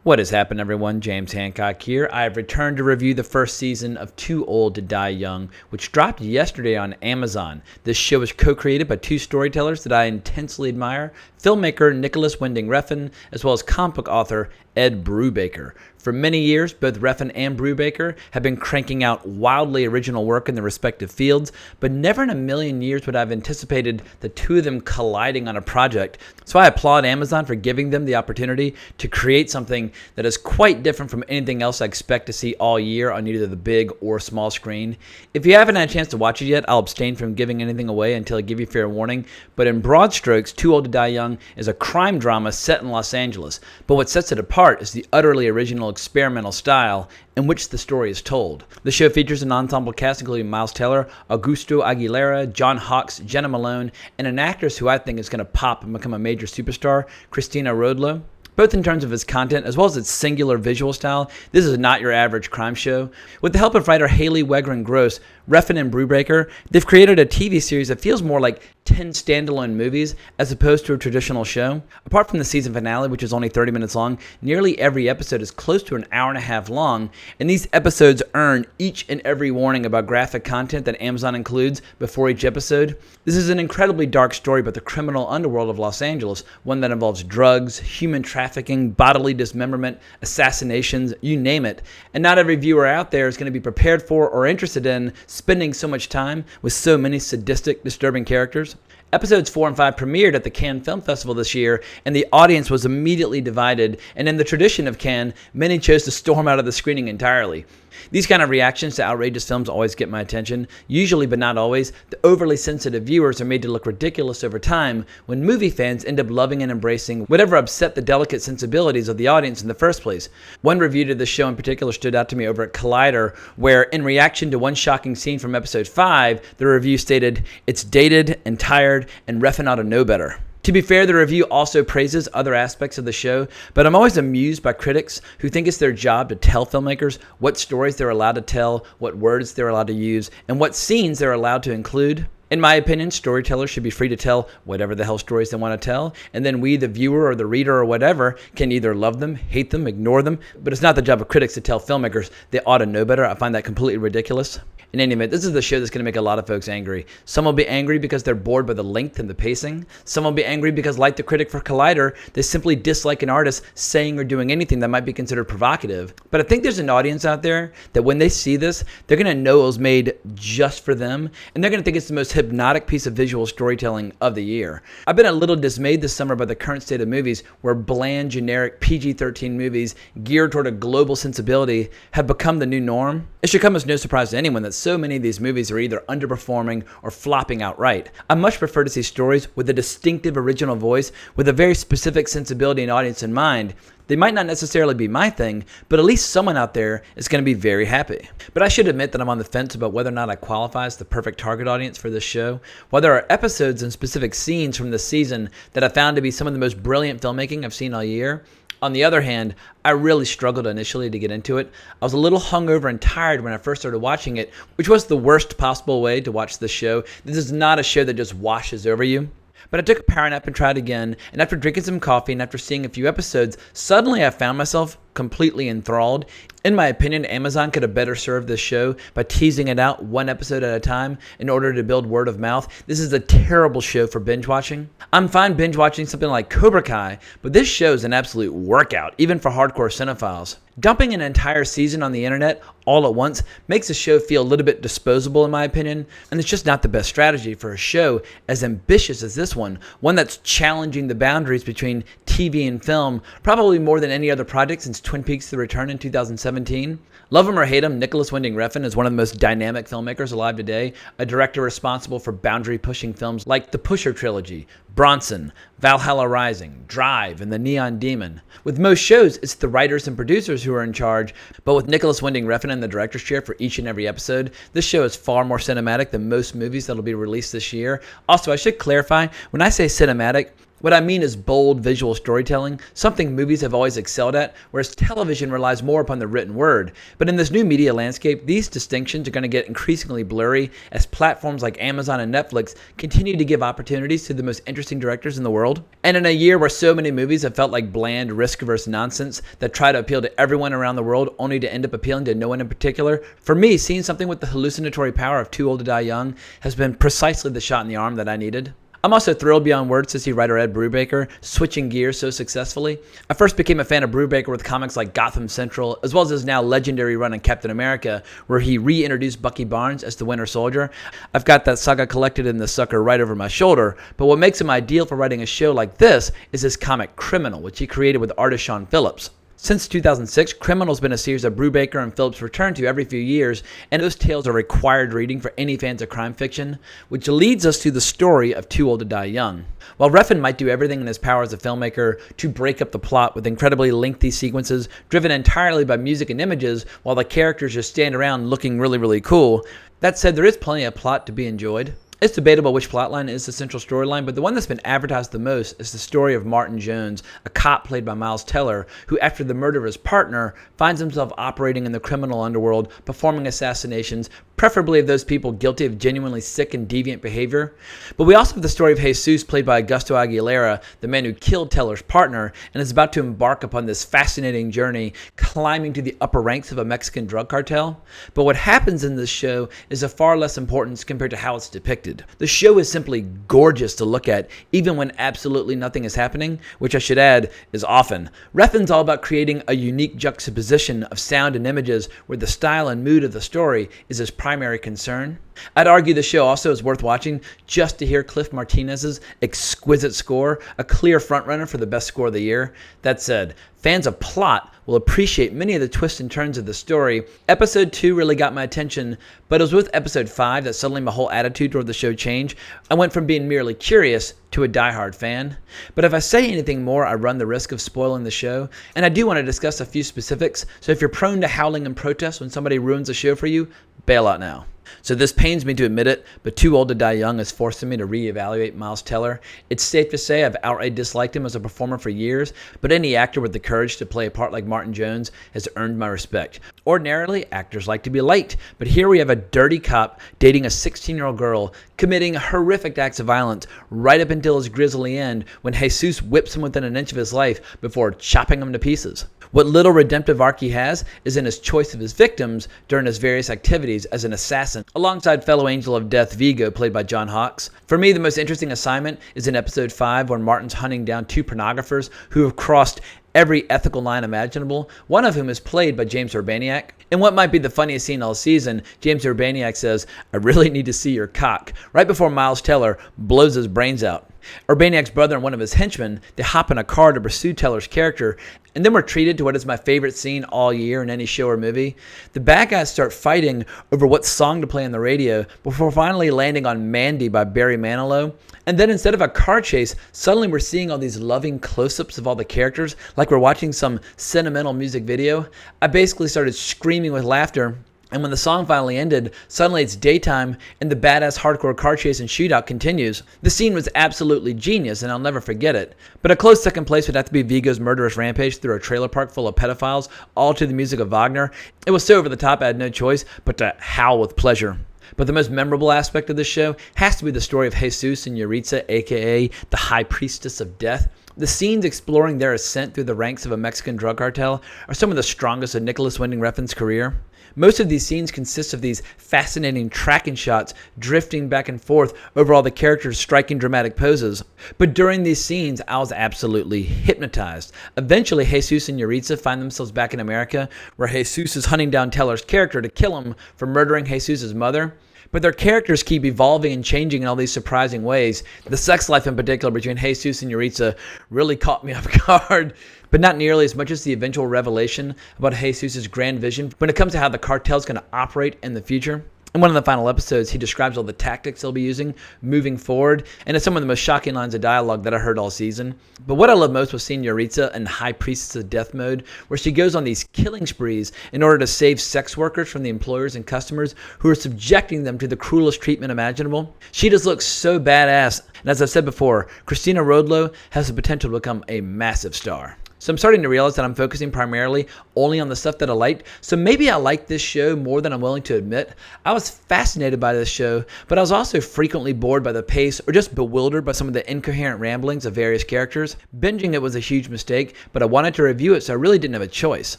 What has happened, everyone? James Hancock here. I have returned to review the first season of Too Old to Die Young, which dropped yesterday on Amazon. This show is co-created by two storytellers that I intensely admire, filmmaker Nicolas Refn, as well as comic book author Ed Brubaker. For many years, both Refn and Brubaker have been cranking out wildly original work in their respective fields, but never in a million years would I have anticipated the two of them colliding on a project. So I applaud Amazon for giving them the opportunity to create something that is quite different from anything else I expect to see all year on either the big or small screen. If you haven't had a chance to watch it yet, I'll abstain from giving anything away until I give you fair warning, but in broad strokes, Too Old to Die Young is a crime drama set in Los Angeles, but what sets it apart is the utterly original experimental style in which the story is told. The show features an ensemble cast including Miles Teller, Augusto Aguilera, John Hawkes, Jenna Malone, and an actress who I think is going to pop and become a major superstar, Christina Rodlo. Both in terms of its content as well as its singular visual style, this is not your average crime show. With the help of writer Haley Wegren-Gross, Refn and Brubaker, they've created a TV series that feels more like 10 standalone movies as opposed to a traditional show. Apart from the season finale, which is only 30 minutes long, nearly every episode is close to an hour and a half long, and these episodes earn each and every warning about graphic content that Amazon includes before each episode. This is an incredibly dark story about the criminal underworld of Los Angeles, one that involves drugs, human trafficking, bodily dismemberment, assassinations, you name it. And not every viewer out there is going to be prepared for or interested in spending so much time with so many sadistic, disturbing characters. Episodes 4 and 5 premiered at the Cannes Film Festival this year, and the audience was immediately divided, and in the tradition of Cannes, many chose to storm out of the screening entirely. These kind of reactions to outrageous films always get my attention. Usually, but not always, the overly sensitive viewers are made to look ridiculous over time when movie fans end up loving and embracing whatever upset the delicate sensibilities of the audience in the first place. One review to this show in particular stood out to me over at Collider, where in reaction to one shocking scene from episode 5, the review stated, "It's dated and tired, and Refn ought to know better." To be fair, the review also praises other aspects of the show, but I'm always amused by critics who think it's their job to tell filmmakers what stories they're allowed to tell, what words they're allowed to use, and what scenes they're allowed to include. In my opinion, storytellers should be free to tell whatever the hell stories they want to tell, and then we, the viewer or the reader or whatever, can either love them, hate them, ignore them, but it's not the job of critics to tell filmmakers they ought to know better. I find that completely ridiculous. In any event, this is the show that's going to make a lot of folks angry. Some will be angry because they're bored by the length and the pacing. Some will be angry because, like the critic for Collider, they simply dislike an artist saying or doing anything that might be considered provocative. But I think there's an audience out there that when they see this, they're going to know it was made just for them, and they're going to think it's the most hypnotic piece of visual storytelling of the year. I've been a little dismayed this summer by the current state of movies where bland, generic PG-13 movies geared toward a global sensibility have become the new norm. It should come as no surprise to anyone that so many of these movies are either underperforming or flopping outright. I much prefer to see stories with a distinctive original voice with a very specific sensibility and audience in mind. They might not necessarily be my thing, but at least someone out there is going to be very happy. But I should admit that I'm on the fence about whether or not I qualify as the perfect target audience for this show. While there are episodes and specific scenes from this season that I found to be some of the most brilliant filmmaking I've seen all year, on the other hand, I really struggled initially to get into it. I was a little hungover and tired when I first started watching it, which was the worst possible way to watch this show. This is not a show that just washes over you. But I took a power nap and tried again, and after drinking some coffee and after seeing a few episodes, suddenly I found myself completely enthralled. In my opinion, Amazon could have better served this show by teasing it out one episode at a time in order to build word of mouth. This is a terrible show for binge watching. I'm fine binge watching something like Cobra Kai, but this show is an absolute workout, even for hardcore cinephiles. Dumping an entire season on the internet all at once makes the show feel a little bit disposable in my opinion, and it's just not the best strategy for a show as ambitious as this one that's challenging the boundaries between TV and film, probably more than any other project since Twin Peaks: The Return in 2017. Love him or hate him, Nicolas Refn is one of the most dynamic filmmakers alive today, a director responsible for boundary-pushing films like the Pusher trilogy, Bronson, Valhalla Rising, Drive, and The Neon Demon. With most shows, it's the writers and producers who are in charge, but with Nicolas Refn in the director's chair for each and every episode, this show is far more cinematic than most movies that'll be released this year. Also, I should clarify, when I say cinematic, What I mean is bold visual storytelling, something movies have always excelled at, whereas television relies more upon the written word. But in this new media landscape, these distinctions are going to get increasingly blurry as platforms like Amazon and Netflix continue to give opportunities to the most interesting directors in the world. And in a year where so many movies have felt like bland, risk-averse nonsense that try to appeal to everyone around the world only to end up appealing to no one in particular, for me, seeing something with the hallucinatory power of Too Old to Die Young has been precisely the shot in the arm that I needed. I'm also thrilled beyond words to see writer Ed Brubaker switching gears so successfully. I first became a fan of Brubaker with comics like Gotham Central, as well as his now legendary run on Captain America, where he reintroduced Bucky Barnes as the Winter Soldier. I've got that saga collected in the sucker right over my shoulder, but what makes him ideal for writing a show like this is his comic Criminal, which he created with artist Sean Phillips. Since 2006, Criminal's been a series that Brubaker and Phillips return to every few years, and those tales are required reading for any fans of crime fiction, which leads us to the story of Too Old to Die Young. While Refn might do everything in his power as a filmmaker to break up the plot with incredibly lengthy sequences driven entirely by music and images, while the characters just stand around looking really cool, that said, there is plenty of plot to be enjoyed. It's debatable which plotline is the central storyline, but the one that's been advertised the most is the story of Martin Jones, a cop played by Miles Teller, who after the murder of his partner finds himself operating in the criminal underworld, performing assassinations, preferably of those people guilty of genuinely sick and deviant behavior. But we also have the story of Jesus, played by Augusto Aguilera, the man who killed Teller's partner, and is about to embark upon this fascinating journey, climbing to the upper ranks of a Mexican drug cartel. But what happens in this show is of far less importance compared to how it's depicted. The show is simply gorgeous to look at, even when absolutely nothing is happening, which I should add is often. Refn's all about creating a unique juxtaposition of sound and images where the style and mood of the story is his primary concern. I'd argue the show also is worth watching just to hear Cliff Martinez's exquisite score, a clear frontrunner for the best score of the year. That said, fans of plot will appreciate many of the twists and turns of the story. Episode 2 really got my attention, but it was with Episode 5 that suddenly my whole attitude toward the show changed. I went from being merely curious to a diehard fan. But if I say anything more, I run the risk of spoiling the show, and I do want to discuss a few specifics, so if you're prone to howling and protest when somebody ruins a show for you, bail out now. So this pains me to admit it, but Too Old to Die Young is forcing me to reevaluate Miles Teller. It's safe to say I've outright disliked him as a performer for years, but any actor with the courage to play a part like Martin Jones has earned my respect. Ordinarily, actors like to be liked, but here we have a dirty cop dating a 16-year-old girl, committing horrific acts of violence right up until his grisly end when Jesus whips him within an inch of his life before chopping him to pieces. What little redemptive arc he has is in his choice of his victims during his various activities as an assassin, alongside fellow angel of death Vigo, played by John Hawkes. For me, the most interesting assignment is in episode 5 when Martin's hunting down two pornographers who have crossed every ethical line imaginable, one of whom is played by James Urbaniak. In what might be the funniest scene all season, James Urbaniak says, "I really need to see your cock," right before Miles Teller blows his brains out. Urbaniak's brother and one of his henchmen, they hop in a car to pursue Teller's character, and then we're treated to what is my favorite scene all year in any show or movie. The bad guys start fighting over what song to play on the radio before finally landing on Mandy by Barry Manilow. And then instead of a car chase, suddenly we're seeing all these loving close-ups of all the characters like we're watching some sentimental music video. I basically started screaming with laughter. And when the song finally ended, suddenly it's daytime and the badass hardcore car chase and shootout continues. The scene was absolutely genius and I'll never forget it. But a close second place would have to be Vigo's murderous rampage through a trailer park full of pedophiles, all to the music of Wagner. It was so over the top I had no choice but to howl with pleasure. But the most memorable aspect of this show has to be the story of Jesus and Yritza, aka the High Priestess of Death. The scenes exploring their ascent through the ranks of a Mexican drug cartel are some of the strongest of Nicolas Winding Refn's career. Most of these scenes consist of these fascinating tracking shots drifting back and forth over all the characters striking dramatic poses. But during these scenes, I was absolutely hypnotized. Eventually, Jesus and Yritza find themselves back in America, where Jesus is hunting down Teller's character to kill him for murdering Jesus' mother. But their characters keep evolving and changing in all these surprising ways. The sex life in particular between Jesus and Yritza really caught me off guard, but not nearly as much as the eventual revelation about Jesus' grand vision when it comes to how the cartel's going to operate in the future. In one of the final episodes, he describes all the tactics they'll be using moving forward, and it's some of the most shocking lines of dialogue that I heard all season. But what I love most was seeing Yaritza in High Priestess of Death mode, where she goes on these killing sprees in order to save sex workers from the employers and customers who are subjecting them to the cruelest treatment imaginable. She just looks so badass, and as I've said before, Christina Rodlo has the potential to become a massive star. So I'm starting to realize that I'm focusing primarily only on the stuff that I liked. So maybe I like this show more than I'm willing to admit. I was fascinated by this show, but I was also frequently bored by the pace or just bewildered by some of the incoherent ramblings of various characters. Binging it was a huge mistake, but I wanted to review it, so I really didn't have a choice.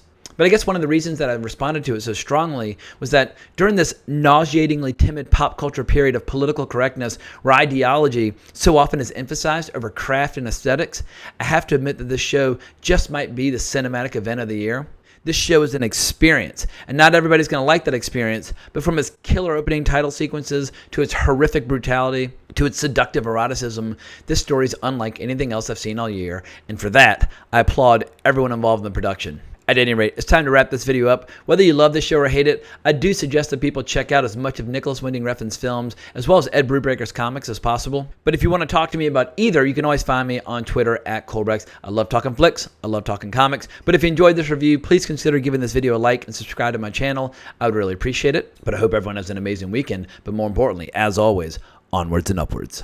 But I guess one of the reasons that I responded to it so strongly was that during this nauseatingly timid pop culture period of political correctness where ideology so often is emphasized over craft and aesthetics, I have to admit that this show just might be the cinematic event of the year. This show is an experience, and not everybody's going to like that experience, but from its killer opening title sequences to its horrific brutality to its seductive eroticism, this story is unlike anything else I've seen all year, and for that, I applaud everyone involved in the production. At any rate, it's time to wrap this video up. Whether you love this show or hate it, I do suggest that people check out as much of Nicolas Winding Refn's films as well as Ed Brubaker's comics as possible. But if you want to talk to me about either, you can always find me on Twitter at Colbrex. I love talking flicks. I love talking comics. But if you enjoyed this review, please consider giving this video a like and subscribe to my channel. I would really appreciate it. But I hope everyone has an amazing weekend. But more importantly, as always, onwards and upwards.